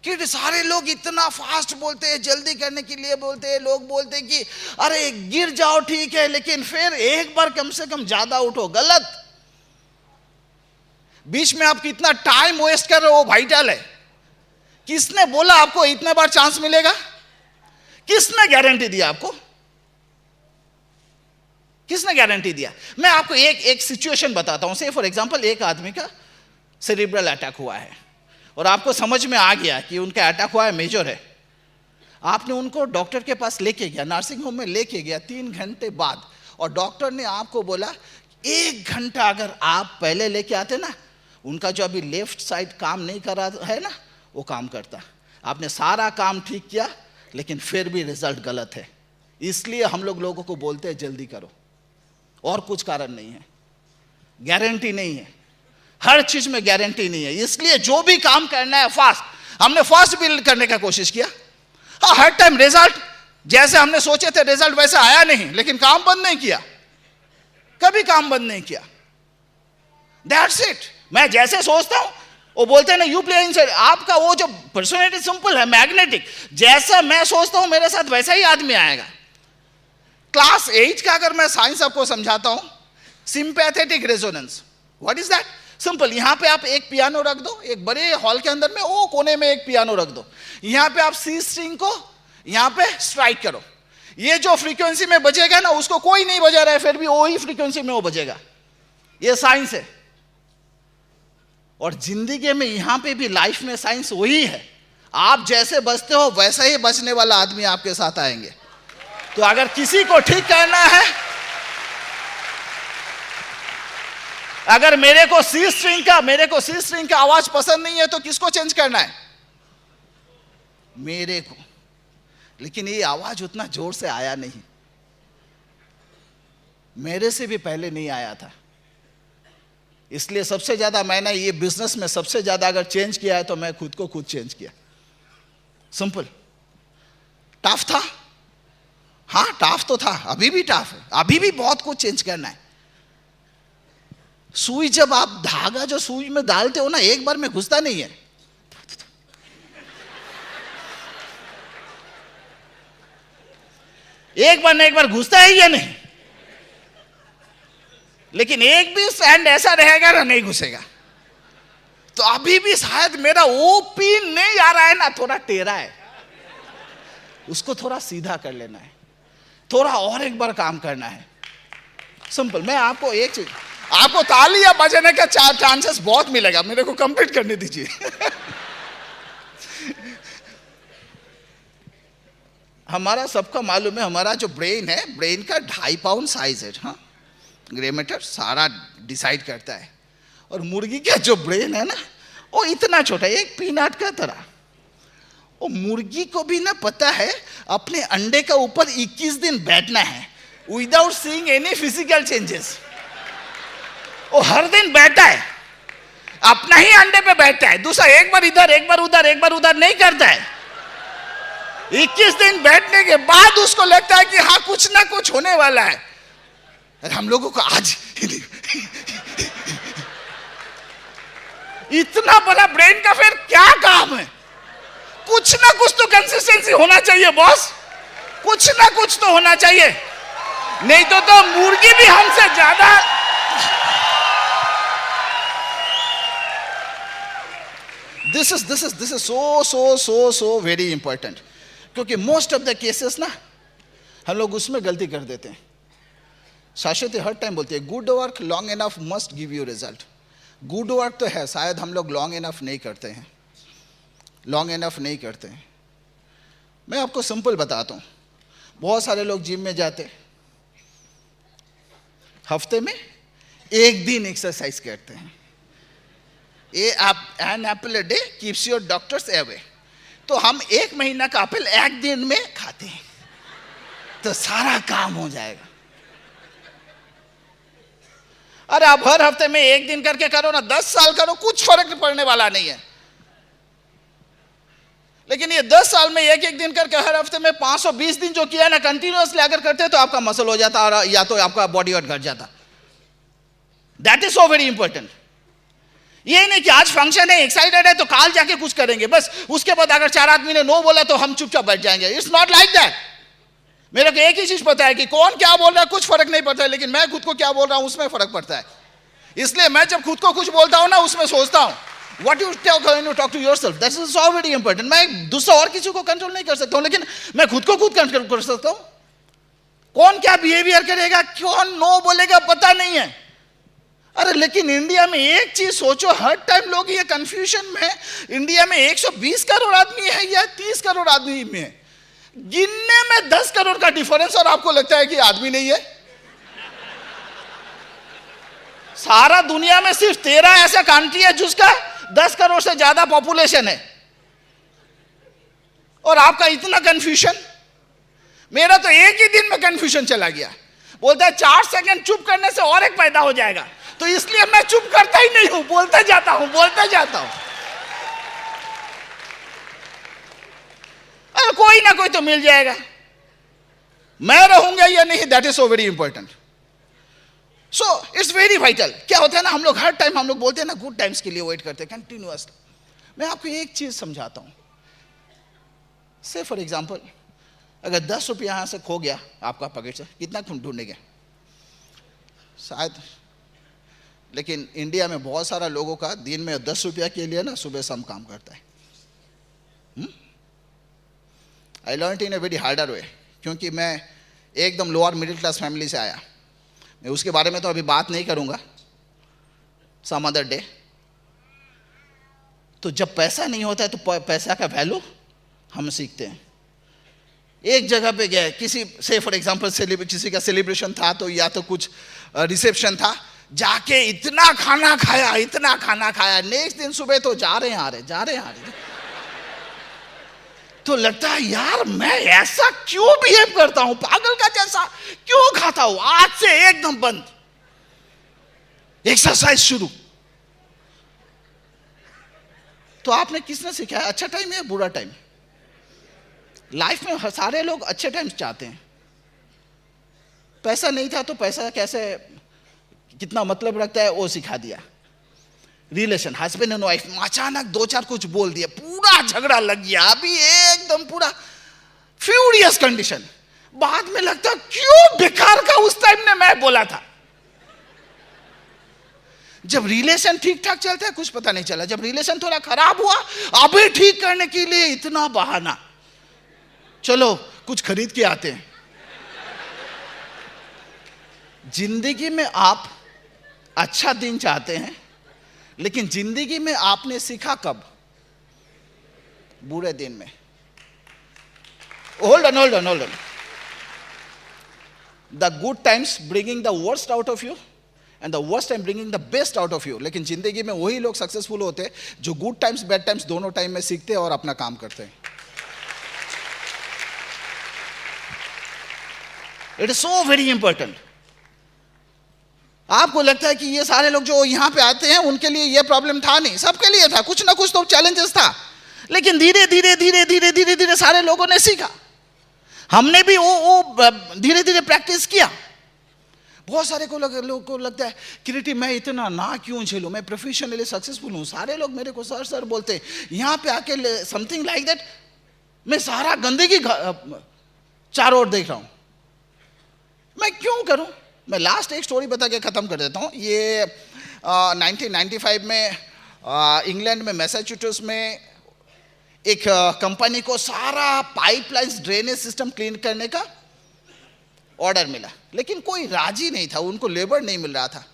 कि सारे लोग इतना फास्ट बोलते हैं, जल्दी करने के लिए बोलते हैं। लोग बोलते हैं कि अरे गिर जाओ ठीक है, लेकिन फिर एक बार कम से कम ज्यादा उठो। गलत। बीच में आप कितना टाइम वेस्ट कर रहे हो वो वाइटल है। किसने बोला आपको इतने बार चांस मिलेगा? किसने गारंटी दिया आपको? किसने गारंटी दिया? मैं आपको एक सिचुएशन बताता हूं। से फॉर एग्जांपल, एक आदमी का सेरिब्रल अटैक हुआ है, और आपको समझ में आ गया कि उनका अटैक हुआ है, मेजर है। आपने उनको डॉक्टर के पास लेके गया, नर्सिंग होम में लेके गया 3 घंटे बाद, और डॉक्टर ने आपको बोला 1 घंटा अगर आप पहले लेके आते ना, उनका जो अभी लेफ्ट साइड काम नहीं कर रहा है ना, वो काम करता। आपने सारा काम ठीक किया, लेकिन फिर भी रिजल्ट गलत है। इसलिए हम लोगों को बोलते हैं जल्दी करो, और कुछ कारण नहीं है। गारंटी नहीं है, हर चीज में गारंटी नहीं है। इसलिए जो भी काम करना है फास्ट, हमने फास्ट बिल्ड करने का कोशिश किया। हाँ हर टाइम रिजल्ट जैसे हमने सोचे थे रिजल्ट वैसे आया नहीं, लेकिन काम बंद नहीं किया, कभी काम बंद नहीं किया। That's it. मैं जैसे सोचता हूं, वो बोलते हैं ना यू प्ले इनसाइड। आपका वो जो पर्सनैलिटी सिंपल है, मैग्नेटिक। जैसा मैं सोचता हूं मेरे साथ वैसा ही आदमी आएगा। क्लास 8 का अगर मैं साइंस आपको समझाता हूं, sympathetic resonance, what is that? Simple. यहां पे आप एक पियानो रख दो, एक बड़े हॉल के अंदर में वो कोने में एक पियानो रख दो। यहां पे आप सी स्ट्रिंग को यहां पे स्ट्राइक करो, ये जो फ्रीक्वेंसी में बजेगा ना, उसको कोई नहीं बजा रहा है, फिर भी वही फ्रीक्वेंसी में वो बजेगा। ये साइंस है। और जिंदगी में यहां पे भी लाइफ में साइंस वही है। आप जैसे बचते हो वैसा ही बचने वाला आदमी आपके साथ आएंगे। तो अगर किसी को ठीक करना है, अगर मेरे को सी स्ट्रिंग का आवाज पसंद नहीं है तो किसको चेंज करना है? मेरे को। लेकिन ये आवाज उतना जोर से आया नहीं, मेरे से भी पहले नहीं आया था। इसलिए सबसे ज्यादा मैंने ये बिजनेस में सबसे ज्यादा अगर चेंज किया है तो मैं खुद को खुद चेंज किया। सिंपल। टफ था, हाँ टफ तो था, अभी भी टफ है, अभी भी बहुत कुछ चेंज करना है। सुई, जब आप धागा जो सुई में डालते हो ना, एक बार में घुसता नहीं है। एक बार घुसता है या नहीं? लेकिन एक भी स्टैंड ऐसा रहेगा ना, नहीं घुसेगा। तो अभी भी शायद मेरा वो पिन नहीं आ रहा है ना, थोड़ा टेढ़ा है, उसको थोड़ा सीधा कर लेना है, थोड़ा और एक बार काम करना है। सिंपल। मैं आपको एक चीज, आपको तालियां बजाने का चांसेस बहुत मिलेगा, मेरे को कंप्लीट करने दीजिए। हमारा सबका मालूम है, हमारा जो ब्रेन है, ब्रेन का 2.5 पाउंड साइज है। हाँ, ग्रेमेटर सारा डिसाइड करता है। और मुर्गी का जो ब्रेन है ना, वो इतना छोटा, एक पीनट का तरह। वो मुर्गी को भी ना पता है अपने अंडे का ऊपर 21 दिन बैठना है without seeing any physical changes. वो हर दिन बैठा है, अपना ही अंडे पे बैठता है, दूसरा एक बार इधर एक बार उधर एक बार उधर नहीं करता है। 21 दिन बैठने के बाद उसको लगता है कि हाँ कुछ ना कुछ होने वाला है। हम लोगों को आज इतना बड़ा ब्रेन का फिर क्या काम है? कुछ ना कुछ तो कंसिस्टेंसी होना चाहिए बॉस, कुछ ना कुछ तो होना चाहिए, नहीं तो मुर्गी भी हमसे ज्यादा। This is so very important, क्योंकि मोस्ट ऑफ द केसेस ना हम लोग उसमें गलती कर देते हैं। शाश्वती हर टाइम बोलती है, good work long enough must give you result. Good work तो है, शायद हम लोग लॉन्ग इनफ नहीं करते हैं, लॉन्ग इनफ नहीं करते हैं। मैं आपको सिंपल बताता हूँ, बहुत सारे लोग जिम में जाते, हफ्ते में एक दिन एक्सरसाइज करते हैं। An apple a day keeps your doctors away. तो हम 1 महीना का एप्पल एक दिन में खाते हैं, तो सारा काम हो जाएगा। अरे आप हर हफ्ते में एक दिन करके करो ना, 10 साल करो, कुछ फर्क पड़ने वाला नहीं है। लेकिन ये 10 साल में एक दिन करके हर हफ्ते में 520 दिन जो किया ना कंटिन्यूअसली अगर करते तो आपका मसल हो जाता और या तो आपका बॉडी वेट घट जाता। That is so very important. ये नहीं कि आज फंक्शन है, एक्साइटेड है तो काल जाके कुछ करेंगे, बस उसके बाद अगर 4 आदमी ने नो बोला तो हम चुपचाप बैठ जाएंगे। It's not like that. मेरे को एक ही चीज पता है कि कौन क्या बोल रहा है कुछ फर्क नहीं पड़ता है, लेकिन मैं खुद को क्या बोल रहा हूं उसमें फर्क पड़ता है। इसलिए मैं जब खुद को कुछ बोलता हूं ना, उसमें सोचता हूं what you talk to yourself, that is so very important। मैं दूसरा और किसी को कंट्रोल नहीं कर सकता हूं, लेकिन मैं खुद को खुद कंट्रोल कर सकता हूं। कौन क्या बिहेवियर करेगा, कौन नो बोलेगा, पता नहीं है। अरे लेकिन इंडिया में एक चीज सोचो, हर टाइम लोग ये कंफ्यूजन में, इंडिया में 120 करोड़ आदमी है या 30 करोड़ आदमी में है, गिनने में 10 करोड़ का डिफरेंस, और आपको लगता है कि आदमी नहीं है। सारा दुनिया में सिर्फ 13 ऐसा कंट्री है जिसका 10 करोड़ से ज्यादा पॉपुलेशन है, और आपका इतना कंफ्यूजन। मेरा तो एक ही दिन में कंफ्यूजन चला गया। बोलता है 4 सेकंड चुप करने से और एक पैदा हो जाएगा, तो इसलिए मैं चुप करता ही नहीं हूं, बोलते जाता हूं। अरे कोई ना कोई तो मिल जाएगा, मैं रहूंगा या नहीं, that is so very important. So it's very vital. क्या होता है ना, हम लोग हर टाइम हम लोग बोलते हैं ना गुड टाइम्स के लिए वेट करते हैं कंटिन्यूअस। मैं आपको एक चीज समझाता हूं। से फॉर एग्जांपल, अगर 10 रुपया यहां से खो गया आपका पॉकेट से, कितना ढूंढेंगे शायद। लेकिन इंडिया में बहुत सारा लोगों का दिन में 10 रुपया के लिए ना सुबह शाम काम करता है। I learn in a very harder way, क्योंकि मैं एकदम लोअर मिडिल क्लास फैमिली से आया। मैं उसके बारे में तो अभी बात नहीं करूंगा, सम अदर डे। तो जब पैसा नहीं होता है तो पैसा का वैल्यू हम सीखते हैं। एक जगह पे गए, किसी से फॉर एग्जांपल किसी का सेलिब्रेशन था, तो या तो कुछ रिसेप्शन था, जाके इतना खाना खाया, नेक्स्ट दिन सुबह तो जा रहे हैं आ रहे। तो लगता है यार मैं ऐसा क्यों बिहेव करता हूं, पागल का जैसा क्यों खाता हूं, आज से एकदम बंद, एक्सरसाइज शुरू। तो आपने किसने सिखाया अच्छा टाइम है बुरा टाइम? लाइफ में सारे लोग अच्छे टाइम चाहते हैं। पैसा नहीं था तो पैसा कैसे कितना मतलब रखता है वो सिखा दिया। रिलेशन हस्बैंड एंड वाइफ, अचानक दो चार कुछ बोल दिया, पूरा झगड़ा लग गया, अभी एकदम पूरा फ्यूरियस कंडीशन। बाद में लगता क्यों बेकार का उस टाइम ने मैं बोला था। जब रिलेशन ठीक ठाक चलता है कुछ पता नहीं चला, जब रिलेशन थोड़ा खराब हुआ अभी ठीक करने के लिए इतना बहाना, चलो कुछ खरीद के आते हैं। जिंदगी में आप अच्छा दिन चाहते हैं, लेकिन जिंदगी में आपने सीखा कब? बुरे दिन में। Hold on. The good times bringing the worst out of you and the worst time bringing the best out of you. लेकिन जिंदगी में वही लोग सक्सेसफुल होते हैं जो गुड टाइम्स बैड टाइम्स दोनों टाइम में सीखते हैं और अपना काम करते हैं। It is so very important. आपको लगता है कि ये सारे लोग जो यहां पे आते हैं उनके लिए ये प्रॉब्लम था नहीं, सबके लिए था, कुछ ना कुछ तो चैलेंजेस था। लेकिन धीरे धीरे सारे लोगों ने सीखा। हमने भी वो धीरे धीरे प्रैक्टिस किया। बहुत सारे लोगों को लगता है क्रिएटिव मैं इतना ना क्यों झेलूं, मैं प्रोफेशनली सक्सेसफुल हूं। सारे लोग मेरे को सर बोलते हैं, यहां पे आके समथिंग लाइक दैट मैं सारा गंदगी चारों ओर देख रहा हूं, मैं क्यों करूं? मैं लास्ट एक स्टोरी बता के ख़त्म कर देता हूँ। ये 1995 में इंग्लैंड में मैसाचुसेट्स में एक कंपनी को सारा पाइपलाइंस ड्रेनेज सिस्टम क्लीन करने का ऑर्डर मिला, लेकिन कोई राजी नहीं था, उनको लेबर नहीं मिल रहा था।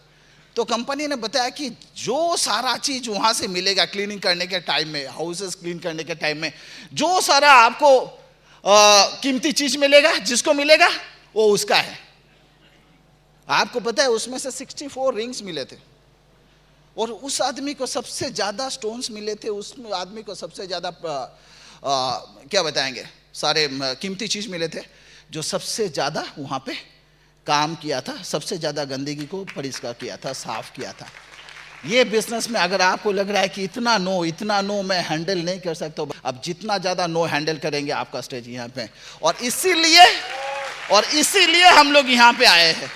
तो कंपनी ने बताया कि जो सारा चीज़ वहाँ से मिलेगा क्लीनिंग करने के टाइम में, हाउसेस क्लीन करने के टाइम में जो सारा आपको कीमती चीज़ मिलेगा, जिसको मिलेगा वो उसका है। आपको पता है उसमें से 64 रिंग्स मिले थे और उस आदमी को सबसे ज़्यादा स्टोन्स मिले थे, उस आदमी को सबसे ज़्यादा क्या बताएंगे सारे कीमती चीज़ मिले थे, जो सबसे ज़्यादा वहाँ पे काम किया था, सबसे ज़्यादा गंदगी को परिष्कार किया था, साफ किया था। ये बिजनेस में अगर आपको लग रहा है कि इतना नो मैं हैंडल नहीं कर सकता, अब जितना ज़्यादा नो हैंडल करेंगे आपका स्टेज यहाँ पे। और इसीलिए हम लोग यहाँ पे आए हैं।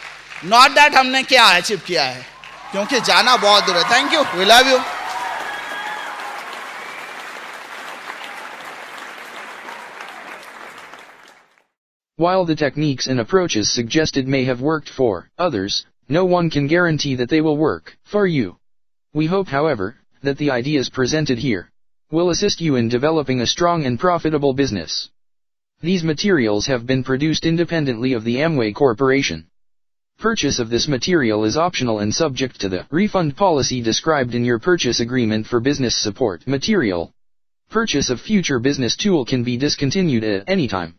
नॉट दैट हमने क्या अचीव किया है, क्योंकि जाना बहुत दूर है। Thank you, we love you. While the techniques and approaches suggested may have worked for others, no one can guarantee that they will work for you. We hope, however, that the ideas presented here will assist you in developing a strong and profitable business. These materials have been produced independently of the Amway Corporation. Purchase of this material is optional and subject to the refund policy described in your purchase agreement for business support material. Purchase of future business tool can be discontinued at any time.